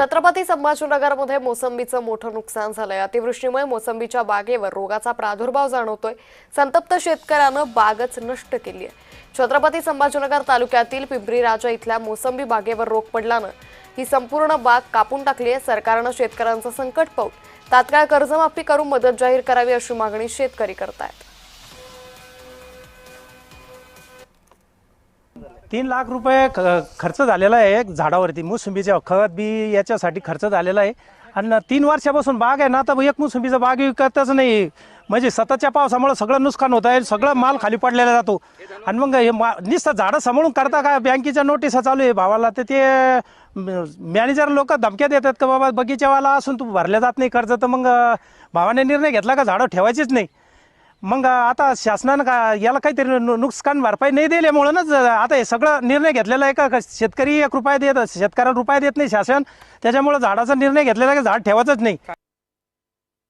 छत्रपती संभाजीनगरमध्ये मोसंबीचं मोठं नुकसान झालंय। अतिवृष्टीमुळे मोसंबीच्या बागेवर रोगाचा प्रादुर्भाव जाणवतोय। संतप्त शेतकऱ्यानं बागच नष्ट केली आहे। छत्रपती संभाजीनगर तालुक्यातील पिंपरी राजा इथल्या मोसंबी बागेवर रोग पडल्यानं ही संपूर्ण बाग कापून टाकली आहे। सरकारनं शेतकऱ्यांचं संकट पाहून तात्काळ कर्जमाफी करून मदत जाहीर करावी अशी मागणी शेतकरी करतायत। 3 लाख रुपये खर्च झालेला आहे झाडावरती। मोसंबीच्या खत बी याच्यासाठी खर्च झालेला आहे आणि 3 वर्षापासून बाग आहे ना, तर एक मोसंबीचा बाग विकतच नाही। म्हणजे सततच्या पावसामुळे सगळं नुकसान होत आहे, सगळं माल खाली पडलेला जातो आणि मग हे नुसतं झाडं सांभाळून करता का? बँकेच्या नोटिसा चालू आहे भावाला, तर ते मॅनेजर लोक धमक्या देतात का बाबा बगीचावाला असून तू भरल्या जात नाही कर्ज, तर मग भावाने निर्णय घेतला का झाडं ठेवायचीच नाही। मग आता शासनानं का याला काहीतरी नुकसान भरपाई नाही दिल्यामुळेच आता हे सगळं निर्णय घेतलेला आहे का शेतकरी 1 रुपया देत, शेतकऱ्याला रुपया देत नाही शासन, त्याच्यामुळे झाडाचा निर्णय घेतलेला आहे की झाड ठेवायचंच नाही।